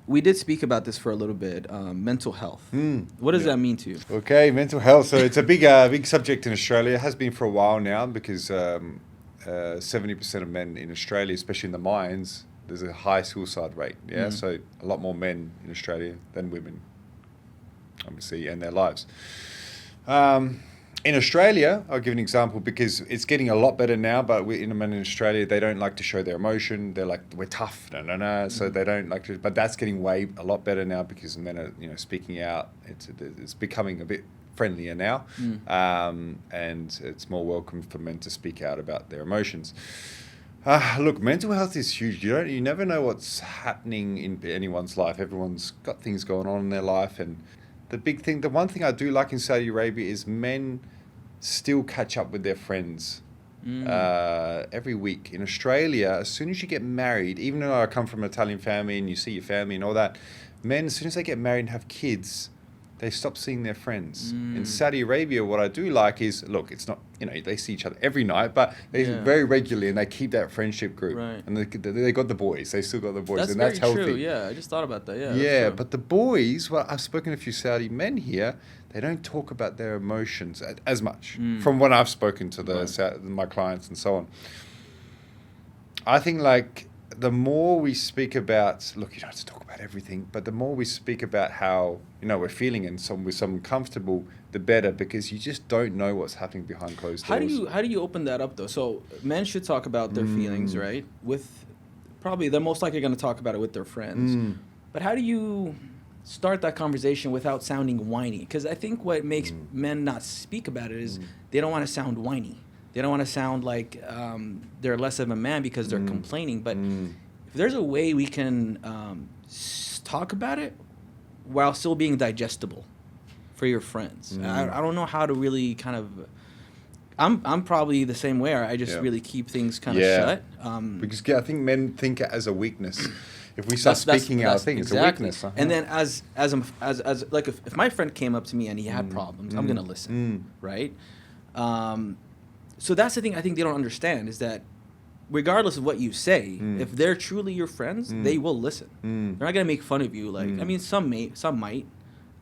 we did speak about this for a little bit. Mental health. What does that mean to you? Okay, mental health. So it's a big subject in Australia. It has been for a while now because 70% of men in Australia, especially in the mines, there's a high suicide rate. Yeah, so a lot more men in Australia than women, obviously, and their lives. In Australia, I'll give an example because it's getting a lot better now, but in men in Australia, they don't like to show their emotion. They're like, we're tough, so they don't like to, but that's getting a lot better now because men are, speaking out. It's becoming a bit friendlier now, and it's more welcome for men to speak out about their emotions. Look, mental health is huge. You never know what's happening in anyone's life. Everyone's got things going on in their life, and the one thing I do like in Saudi Arabia is men still catch up with their friends every week. In Australia, as soon as you get married, even though I come from an Italian family and you see your family and all that, men, as soon as they get married and have kids, they stop seeing their friends. In Saudi Arabia, what I do like is, look, it's not, they see each other every night, but they very regularly, and they keep that friendship group. Right. And they got the boys. They still got the boys, and that's that's healthy. true. Yeah, I just thought about that. Yeah. Yeah, but the boys, well, I've spoken to a few Saudi men here, they don't talk about their emotions as much from what I've spoken to my clients and so on. I think, the more we speak about, look, you don't have to talk about everything, but the more we speak about how, we're feeling and we're somewhat comfortable, the better, because you just don't know what's happening behind closed doors. How do you open that up, though? So men should talk about their feelings, right? Probably they're most likely going to talk about it with their friends. But how do you start that conversation without sounding whiny? Because I think what makes men not speak about it is they don't want to sound whiny. They don't want to sound like they're less of a man because they're complaining. But if there's a way we can talk about it while still being digestible for your friends, I don't know how to really kind of. I'm probably the same way. I just really keep things kind of shut. Because I think men think it as a weakness. If we start speaking our thing, it's a weakness. And then as like if my friend came up to me and he had problems, I'm gonna listen, right? So that's the thing I think they don't understand is that regardless of what you say, if they're truly your friends, they will listen. They're not gonna make fun of you. I mean, some might,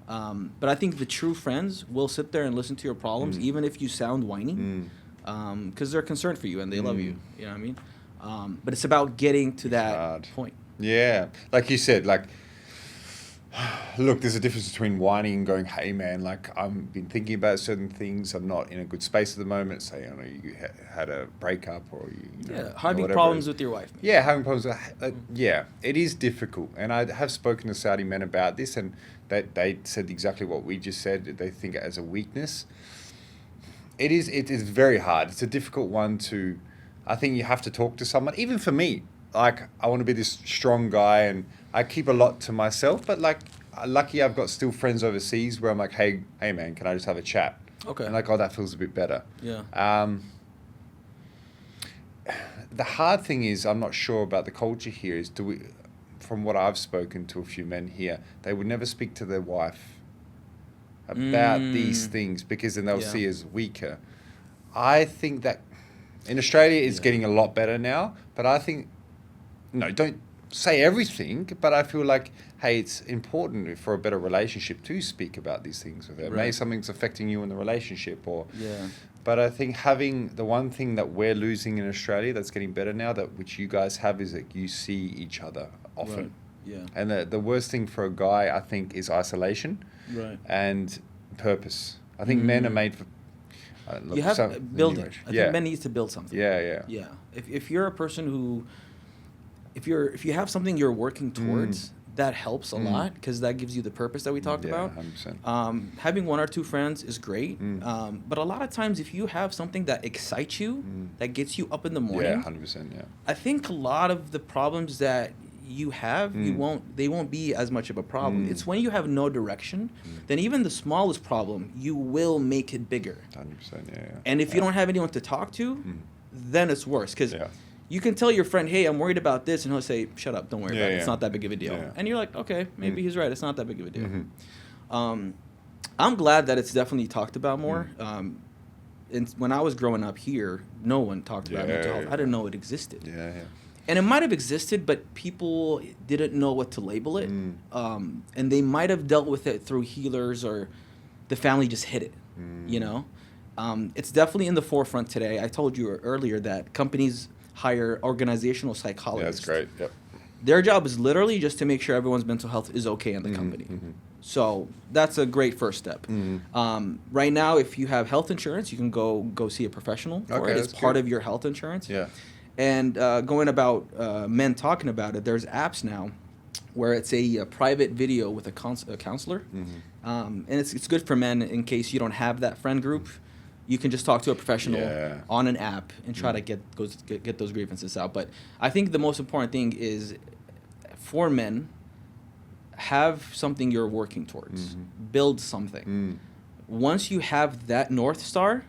but I think the true friends will sit there and listen to your problems, even if you sound whiny, because they're concerned for you and they love you. You know what I mean? But it's about getting to that point. Yeah, like you said, look, there's a difference between whining and going, hey, man, I've been thinking about certain things. I'm not in a good space at the moment. Say, you had a breakup or having problems with your wife. Man. Yeah, having problems. Yeah, it is difficult. And I have spoken to Saudi men about this, and they said exactly what we just said. They think it as a weakness. It is very hard. It's a difficult one I think you have to talk to someone. Even for me, I want to be this strong guy, and I keep a lot to myself, but lucky I've got still friends overseas where I'm like, hey man, can I just have a chat? Okay. And that feels a bit better. Yeah. The hard thing is, I'm not sure about the culture here, is from what I've spoken to a few men here, they would never speak to their wife about these things because then they'll see as weaker. I think that in Australia it's getting a lot better now, but I think, don't say everything, but I feel like, hey, it's important for a better relationship to speak about these things with her. Maybe something's affecting you in the relationship, but I think having the one thing that we're losing in Australia that's getting better now, which you guys have, is that you see each other often. Right. Yeah. And the worst thing for a guy, I think, is isolation and purpose. I think men are made for. You have to build it. I think men needs to build something. Yeah. If you're a person who, if you have something you're working towards, that helps a lot because that gives you the purpose that we talked about. 100%. Having one or two friends is great, but a lot of times if you have something that excites you, that gets you up in the morning, 100%. Yeah. I think a lot of the problems that you have, they won't be as much of a problem. It's when you have no direction, then even the smallest problem, you will make it bigger. 100%, yeah. And if you don't have anyone to talk to, then it's worse. Because you can tell your friend, hey, I'm worried about this, and he'll say, shut up, don't worry about it. It's not that big of a deal. Yeah. And you're like, okay, maybe he's right. It's not that big of a deal. I'm glad that it's definitely talked about more. And when I was growing up here, no one talked about mental health. I didn't know it existed. And it might have existed, but people didn't know what to label it. And they might have dealt with it through healers, or the family just hid it, you know? It's definitely in the forefront today. I told you earlier that companies hire organizational psychologists. Yeah, that's great. Yep. Their job is literally just to make sure everyone's mental health is okay in the company. So that's a great first step. Right now, if you have health insurance, you can go see a professional for it. It's part of your health insurance. Yeah. And going about men talking about it, there's apps now where it's a private video with a counselor. And it's good for men in case you don't have that friend group. You can just talk to a professional on an app and try to get those grievances out. But I think the most important thing is, for men, have something you're working towards. Build something. Once you have that North Star,